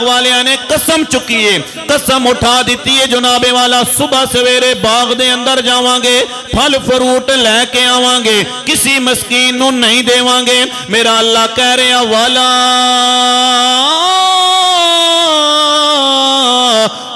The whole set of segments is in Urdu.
والیاں نے قسم چکی ہے، قسم اٹھا دیتی ہے جناب والا صبح سویرے باغ دے اندر جاواں گے، پھل فروٹ لے کے آواں گے، کسی مسکین نو نہیں دیواں گے۔ میرا اللہ کہہ رہے ہیں والا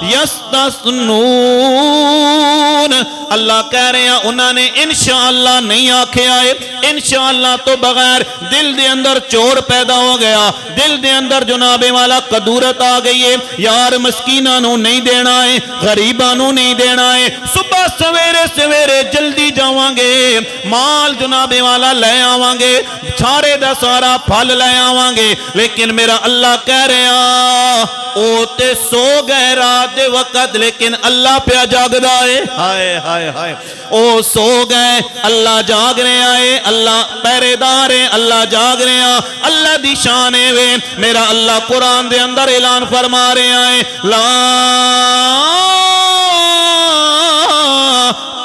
یستثنون، اللہ کہہ رہے ہیں انہوں نے انشاءاللہ نہیں آکھے آئے، انشاءاللہ تو بغیر دل دے اندر چور پیدا ہو گیا، دل دے اندر جناب والا قدورت آ گئی ہے، یار مسکینہ نو نہیں دینا ہے، غریبہ نو نہیں دینا ہے، صبح سویرے سویرے جلدی جاواں گے، مال جناب والا لے آواں گے، سارے دا سارا پھل لے آواں گے، لیکن میرا اللہ کہہ رہے ہیں او تے سو گئے رات دے وقت، لیکن اللہ پہ جاگدا ہے، ہائے ہائے ہائے، او سو گئے اللہ جاگ رہے آئے، اللہ پہرے دار ہے، اللہ جاگ رہے ہیں، اللہ دی شان ہے وے۔ میرا اللہ قرآن دے اندر اعلان فرما رہے آئے لا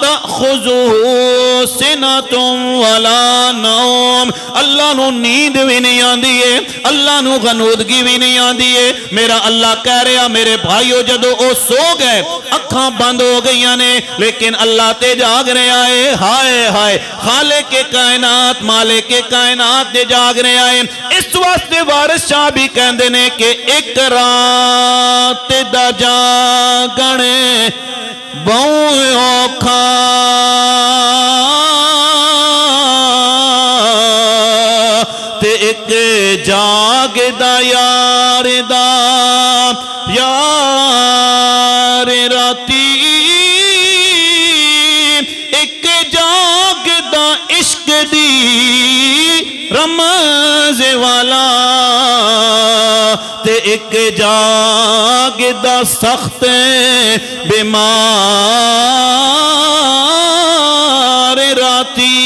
تأخذہ سنۃ ولا نوم، اللہ نو نیند بھی نہیں آندی ہے، اللہ نو غنودگی بھی نہیں آندی ہے۔ میرا اللہ کہہ رہا میرے بھائیو جدو او سو گئے اکھاں بند ہو گئیاں نے، لیکن اللہ تے جاگ رہے آئے، ہائے ہائے، خالق کائنات مالک کائنات تے جاگ رہے آئے۔ اس واسطے وارث شاہ بھی کہندے نے کہ ایک رات دا جاگنے بہوں اوکھا تے ایک جاگ دا یار دا یار راتی، ایک جاگ دا عشق دی رمز والا تے ایک جاگ دا سخت بیمار راتی،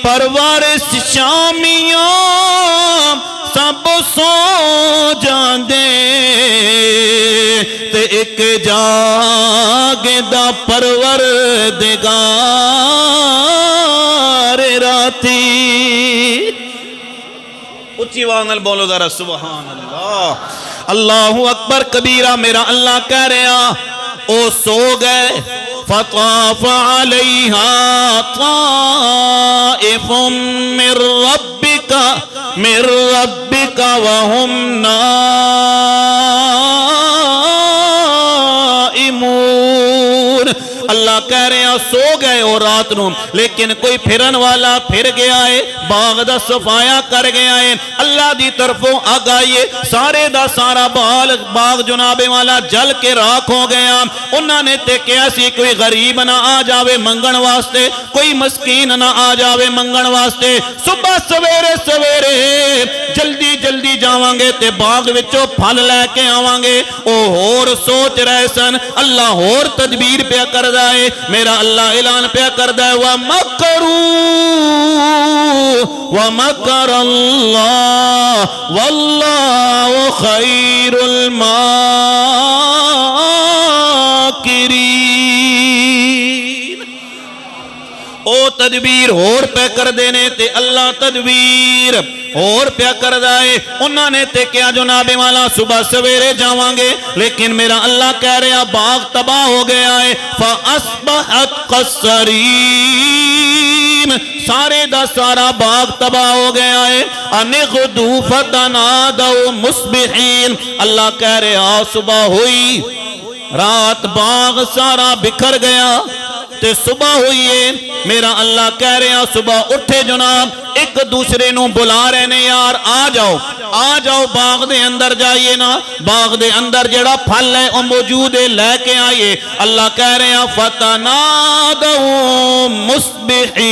پروارث شامیاں سب سو جاندے تے ایک جاگ دا پروردگار راتی۔ اچھی آواز نال بولو ذرا سبحان اللہ، اللہ اکبر کبیرہ۔ میرا اللہ کہہ رہا او سو گئے فطاف علیہا طائف من ربک وہم نائمون، اللہ کہہ رہے ہیں سو گئے اور رات نو، لیکن کوئی پھرن والا پھر گیا ہے، باغ دا صفایا کر گیا ہے، اللہ دی طرفوں آگائیے، سارے دا سارا باغ جناب والا جل کے راکھ ہو گیا۔ انہوں نے تے کیا سی کوئی غریب نہ آ جاوے منگن واسطے، کوئی مسکین نہ آ جاوے منگن واسطے، صبح سویرے سویرے جلدی جلدی جاواں گے تے باغ وچوں پھل لے کے آواں گے۔ او ہور سوچ رہے سن، اللہ ہور تدبیر پہ کر دائے، میرا اللہ اعلان پہ کر دائے وَمَكَرَ اللَّهُ وَاللَّهُ خَيْرُ الْمَاكِرِينَ۔ او تدبیر اور پہ کر دینے تے اللہ تدبیر اور پیا کر دائے۔ انہوں نے تے کیا جناب والا صبح سویرے جاواں گے، لیکن میرا اللہ کہہ رہا باغ تباہ ہو گیا ہے۔ فَأَصْبَحَتْ قَصَّرِيمٌ، سارے دا سارا باغ تباہ ہو گیا ہے۔ أَنِغْدُوا فَتَنَادَوْا مُصْبِحِينَ، اللہ کہہ رہا صبح ہوئی، رات باغ سارا بکھر گیا تے صبح ہوئی ہے۔ میرا اللہ کہہ رہے ہیں صبح اٹھے جناب، ایک دوسرے نو بلا رہے نے، یار آ جاؤ آ جاؤ باغ دے اندر جائیے نا، باغ دے اندر جڑا پھل ہے وہ موجود ہے، لے کے آئیے۔ اللہ کہہ رہے ہیں فَتَنَادَوْا مُصْبِحِينَ،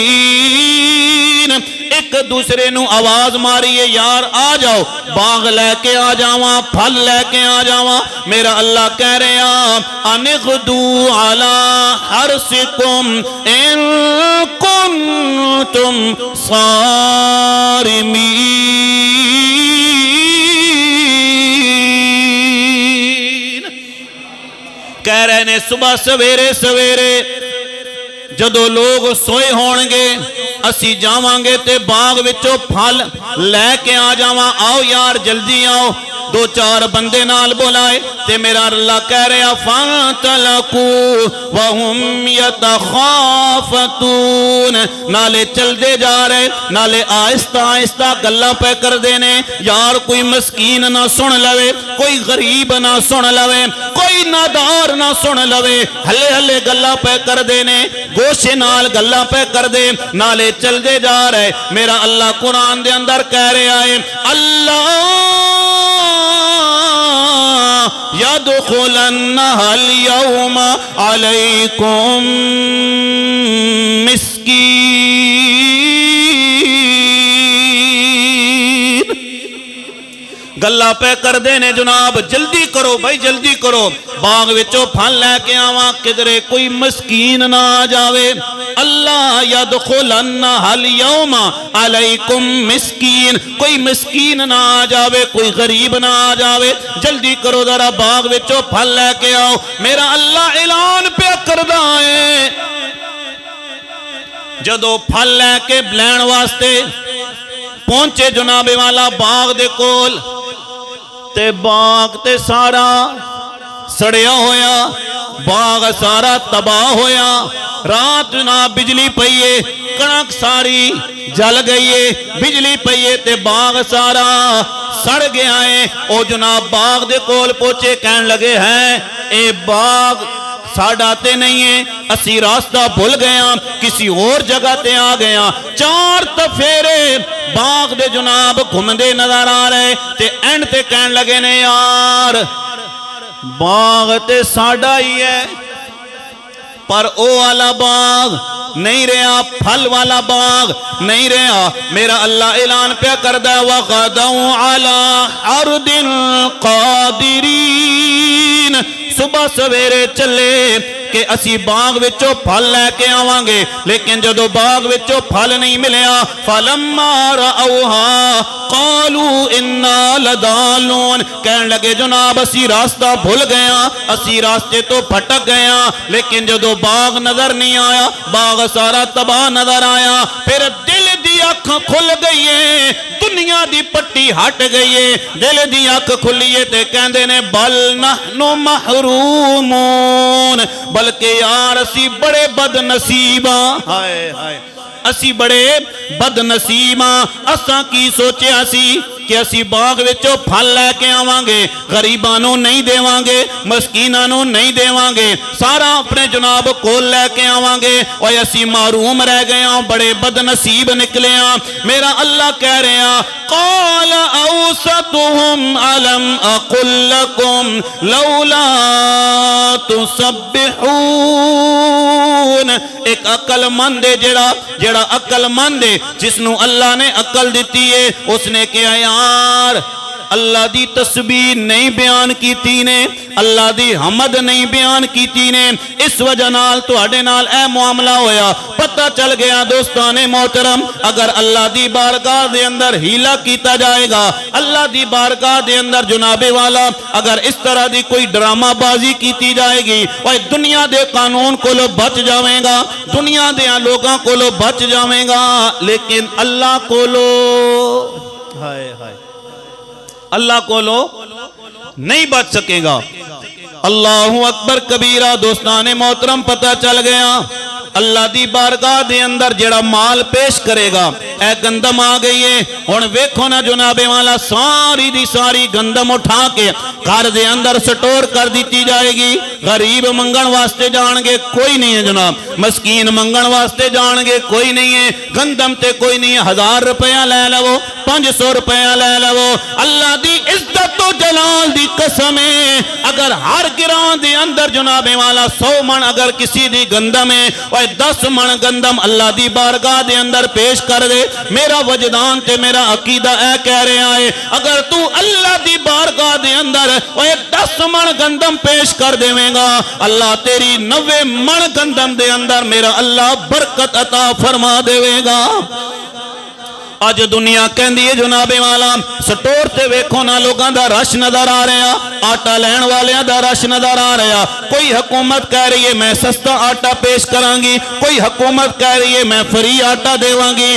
ایک دوسرے نو آواز ماریے، یار آ جاؤ باغ لے کے آ جاواں، پھل لے کے آ جاواں۔ میرا اللہ کہہ رہے ہیں أَنِغْدُوا عَلَىٰ حَرْثِكُمْ إِن كُنتُمْ صارمین، کہہ رہے نے صبح سویرے سویرے جدو لوگ سوئے ہونگے اسی جاواں گے تے باغ وچوں پھل لے کے آ جاواں، آؤ یار جلدی آؤ۔ دو چار بندے نال بلائے تے میرا اللہ کہہ رہا فانطلقوا وهم يتخافتون نالے چل دے جا رہے نالے آہستہ آہستہ گلاں پہ کر دینے یار کوئی مسکین نہ سن لوے کوئی غریب نہ سن لوے کوئی نادار نہ سن لوے ہلے ہلے گلاں پہ کر دینے گوشے نال گلاں پہ کر دے نالے چل دے جا رہے میرا اللہ قرآن دے اندر کہہ رہے آئے اللہ يدخلنها اليوم عليكم مسكين گلا پہ کر دینے جناب جلدی کرو بھائی جلدی کرو باغ وچوں پھل لے کے آواں کدرے کوئی مسکین نہ آ جاوے اللہ یدخلنها اليوم علیکم مسکین کوئی مسکین نہ آ جاوے کوئی غریب نہ آ جاوے جلدی کرو ذرا باغ وچوں پھل لے کے آؤ میرا اللہ اعلان پہ کردا ہے جدو پھل لے کے لین واسطے پہنچے جناب والا باغ دے کول تے باغ تے سارا سڑیا ہویا باغ سارا تباہ ہویا رات جناب بجلی پئیے کڑک ساری جل گئیے بجلی پئیے تے باغ سارا سڑ گیا ہے او جناب باغ دے کول پہنچے کہن لگے ہیں اے باغ ساڑھا تے نہیں ہے اسی راستہ بھول گیا کسی اور جگہ تے آ گیا چار تفیرے باغ دے جناب گھومدے نظر آ رہے تے اینڈ تے کہن لگے نے یار باغ تے ساڑھا ہی ہے پر او والا باغ نہیں رہا پھل والا باغ نہیں رہا میرا اللہ اعلان پہ کردہ وَغَدَوْا عَلَىٰ عَرْضٍ قَادِرِينَ صبح سویرے چلے کہ اسی باغ وچوں پھل لے کے آوانگے لیکن جدو باغ وچوں پھل نہیں ملیا فَلَمَّا رَأَوْهَا قَالُوا إِنَّا لَضَالُونَ کہنے لگے جناب اسی راستہ بھول گیا اسی راستے تو پھٹک گیا لیکن جدو باغ نظر نہیں آیا باغ سارا تباہ نظر آیا پھر دل دی اکھ کھل گئی ہے دنیا دی پٹی ہٹ گئی ہے دل دی اکھ کھلیے تے کہندے نے بل نحنو محرومون بلکہ یار اسی بڑے بد نصیباں ہائے ہائے اسی بڑے بد نصیباں اساں کی سوچے اسی کہ اسی باغ وچوں پھل لے کے آوانگے غریبانوں نہیں دیوانگے مسکینانوں نہیں دیوانگے سارا اپنے جناب کول لے کے آوانگے اور اسی معروم رہ گئے ہیں بڑے بد نصیب نکلے ہیں میرا اللہ کہہ رہے ہیں قال اوسطهم الم اقل لكم لولا تسبحون ایک عقل مند ہے جڑا عقل مند ہے جس نو اللہ نے عقل دیتی ہے اس نے کہا یار اللہ دی تسبیح نہیں بیان کیتی نے اللہ دی حمد نہیں بیان کیتی نے اس وجہ نال تواڈے نال اے معاملہ ہویا پتہ چل گیا دوستان محترم اگر اللہ دی بارگاہ دے اندر ہیلا کیتا جائے گا اللہ دی بارگاہ دے اندر جناب والا اگر اس طرح دی کوئی ڈرامہ بازی کیتی جائے گی اور دنیا دے قانون کو لو بچ جاویں گا دنیا دے لوگاں کو لو بچ جاویں گا لیکن اللہ کو لو ہائے ہائے اللہ کو لو نہیں بچ سکے گا اللہ اکبر کبیرہ دوستان محترم پتہ چل گیا اللہ دی بارگاہ دے اندر جڑا مال پیش کرے گا اے گندم آ گئی ہے ہن ویکھو نا جناب والا ساری دی ساری گندم اٹھا کے گھر دے اندر سٹور کر دیتی جائے گی غریب منگن واسطے جان گے کوئی نہیں ہے جناب مسکین منگن واسطے جان گے کوئی نہیں ہے گندم تے کوئی نہیں ہے 1000 روپیہ لے لو 500 روپیہ لے لو اللہ دی عزت و جلال دی قسم ہے اگر ہر گران دے اندر جناب والا 100 من اگر کسی دی گندم ہے 10 من گندم اللہ دی بارگاہ دے اندر پیش کر دے میرا وجدان تے میرا عقیدہ اے کہہ رہے آئے اگر تو اللہ دی بارگاہ دے اندر 10 من گندم پیش کر دے گا اللہ تیری 90 من گندم دے اندر میرا اللہ برکت عطا فرما دے گا آج دنیا کہندی ہے جناب والا سٹور تے ویکھو نا لوگاں دا رش نظر آ رہا آٹا لین والیاں دا رش نظر آ رہا کوئی حکومت کہہ رہی ہے میں سستا آٹا پیش کرانگی کوئی حکومت کہہ رہی ہے میں فری آٹا دیوانگی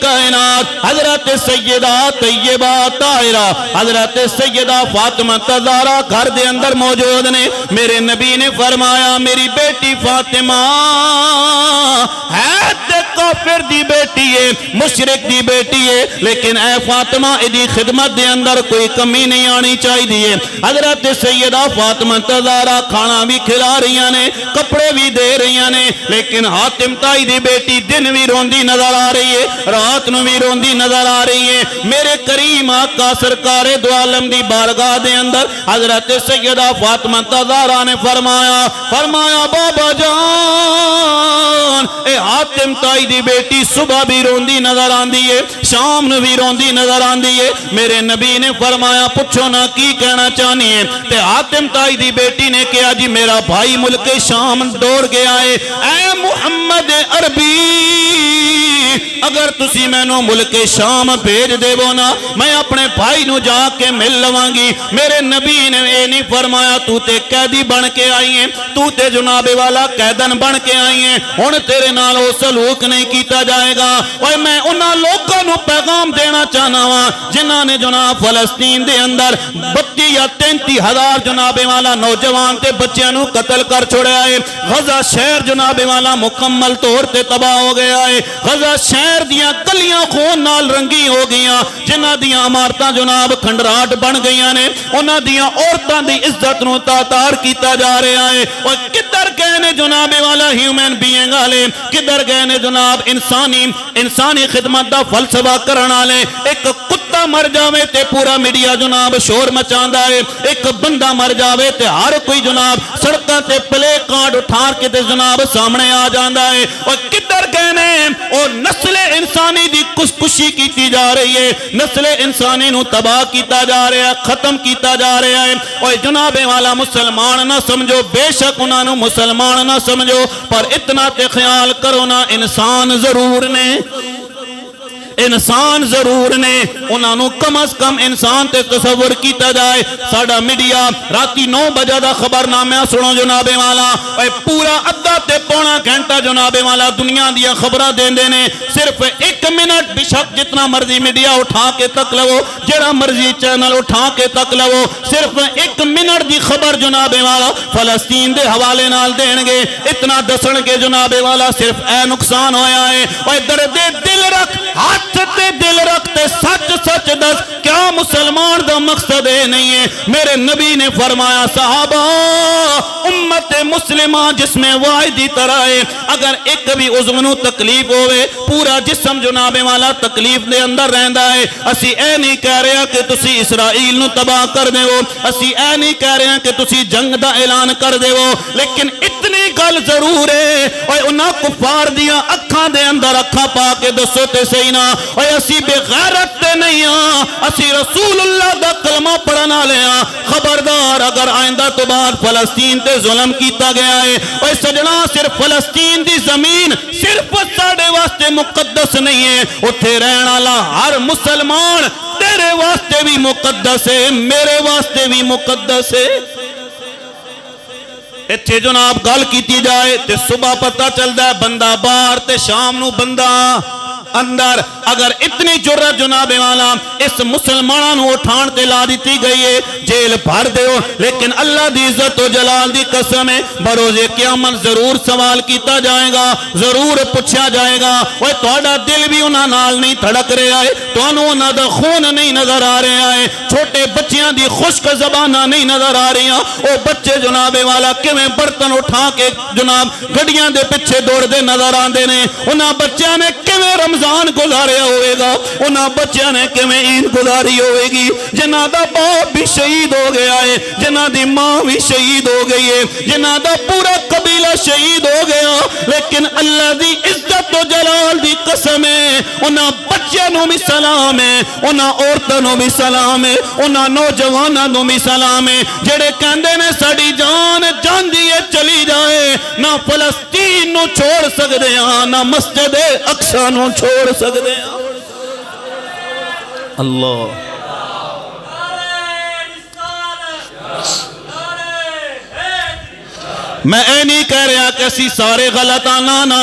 کائنات حضرت سیدہ طیبہ طاہرہ حضرت سیدہ فاطمہ زہرا گھر دے اندر موجود نے. میرے نبی نے فرمایا میری بیٹی فاطمہ ہے تے کافر دی بیٹی ہے, مشرک دی بیٹی ہے, لیکن اے فاطمہ ادی خدمت دے اندر کوئی کمی نہیں آنی چاہیے. حضرت سیدہ فاطمہ زہرا کھانا بھی کھلا رہی نے, کپڑے بھی دے رہی نے, لیکن حاتم تائی دی بیٹی دن بھی روندی نظر آ رہی ہے, رات نو بھی روندی نظر آ رہی ہے. میرے کریم آقا سرکار دو عالم دی بارگاہ دے اندر حضرت سیدہ فاطمہ زہرا نے فرمایا بابا جان اے حاتم تائی دی بیٹی صبح بھی روندی نظر آندی ہے, شام نو بھی روندی نظر آندی ہے. میرے نبی نے فرمایا پوچھو نا کی کہنا چاہنی ہے. تے حاتم تائی دی بیٹی نے کہا جی میرا بھائی ملک شام دوڑ گیا ہے, اے محمد عربی اگر تسی میں نو ملک شام بھیج دے وہ نا میں اپنے بھائی نو جا کے مل لواں گی. میرے نبی نے اے نہیں فرمایا تو تے قیدی بن کے آئی ہیں, تو تے جناب والا قیدن بن کے آئی ہیں, ہن تیرے نال او سلوک نہیں کیتا جائے گا. اوے میں انہاں لوکاں نو پیغام دینا چاہنا وا جنہاں نے جناب فلسطین دے اندر 32 یا 33 ہزار جناب والا نوجوان تے بچیاں نو قتل کر چھوڑیا ہے. غزہ شہر جناب والا مکمل طور تے تباہ ہو گیا ہے. غزہ شہر دیاں گلیاں خون نال رنگی ہو گئیاں, جنہاں دیاں عمارتاں جناب کھنڈراٹ بن گئیاں نے, انہاں دیاں عورتاں دی عزت نو تاتار کیتا جا رہا ہے. اور کدھر گئے نے جناب والا ہیومن بینگ والے, کدھر گئے نے جناب انسانی خدمت دا فلسفہ کرن والے. ایک کتا مر جاوے تے پورا میڈیا جناب شور مچاندا ہے, ایک بندہ مر جاوے تے ہر کوئی جناب سڑکاں تے پلے کارڈ اٹھا کے تے جناب سامنے آ جاندا ہے. اور کدھر گئے نے او نسل انسانی دی کشی کیتی جا رہی ہے, نسل انسانی نو تباہ کیتا جا رہا ہے, ختم کیتا جا رہا ہے. اور جناب والا مسلمان نہ سمجھو, بے شک انہاں نو مسلمان نہ سمجھو, پر اتنا تے خیال کرو نا انسان ضرور نے, انسان ضرور نے, انہاں نو کم از کم انسان تے تصور کیتا جائے. ساڈا میڈیا راتی 9 بجے دا خبرنامہ سنو جناب والا, اے پورا ادھا تے پونا گھنٹہ جناب والا دنیا دیا خبراں دیندے نے. صرف 1 منٹ بشک جتنا مرضی میڈیا اٹھا کے تک لو, جڑا مرضی چینل اٹھا کے تک لو, صرف 1 منٹ دی خبر جناب والا فلسطین دے حوالے نال دین گے. اتنا دسن کے جناب والا صرف اے نقصان ہویا ہے. اے درد دل رکھ, ہاتھ تے دل رکھتے سچ سچ دس, کیا مسلمان دا مقصد ہے نہیں ہے؟ میرے نبی نے فرمایا صحابہ امت مسلمہ جس میں واحدی طرح ہے, اگر ایک بھی عضو نو تکلیف ہوئے پورا جسم جناب والا تکلیف دے اندر رہندا ہے. اسی اے نہیں کہہ رہے کہ تسی اسرائیل نو تباہ کر دے ہو, اسی اے نہیں کہہ رہے کہ تسی جنگ دا اعلان کر دے ہو, لیکن اتنی گل ضرور ہے اوے انہاں کفار دیاں اکھاں دے اندر اکھاں پا کے دسو تے صحیح نا, اوے اسی بے غیرت تے نہیں ہاں, اسی رسول اللہ دا کلمہ پڑھنا لے ہاں. خبردار اگر آئندہ تو بعد فلسطین تے ظلم کیتا گیا ہے, اوے سجنا صرف فلسطین دی زمین صرف ساڑے واسطے مقدس نہیں ہے, اتھے رہن والا ہر مسلمان تیرے واسطے بھی مقدس ہے, میرے واسطے بھی مقدس ہے. اتھے جناب گل کیتی جائے تے صبح پتہ چلدا ہے بندہ باہر تے شام نو بندہ اندر. اگر اتنی جرت جناب والا اس مسلمانوں اٹھان تے لا دیتی گئی ہے, جیل بھر دیو, لیکن اللہ دی عزت و جلال دی قسم ہے بروز قیامت ضرور سوال کیتا جائے گا, ضرور پوچھا جائے گا. اوے تہاڈا دل بھی انہاں نال نہیں دھڑک رہا ہے, تانوں انہاں دا خون نہیں نظر آ رہا ہے, چھوٹے بچیاں دی خشک زباناں نہیں نظر آ رہی, او بچے جناب والا کیویں برتن اٹھا کے جناب گڈیاں دے پیچھے دوڑ دے نظر آندے نے, انہاں بچیاں نے کیویں رمضان گزاریا ہوئے گا, انہاں بچیاں نے کیویں عید گزاری ہوئے گی, جنہاں دا باپ بھی شہید ہو گیا ہے, جنہاں دی ماں بھی شہید ہو گئی ہے, جنہاں دا پورا قبیلہ شہید ہو گیا, لیکن اللہ دی عزت و جلال دی قسم ہے انہاں بچیاں نو بھی سلام ہے, انہاں عورتاں نو بھی سلام ہے, انہاں نوجواناں نو بھی سلام ہے, جڑے کہندے نے ساڈی جان جاندی ہے چلی جائے, نہ فلسطین نو چھوڑ سکدے ہاں, نہ مسجد اقصی نو چھوڑ سکدے ہاں. اللہ میں اے نہیں کہہ رہا کہ اسی سارے غلط آنا نا,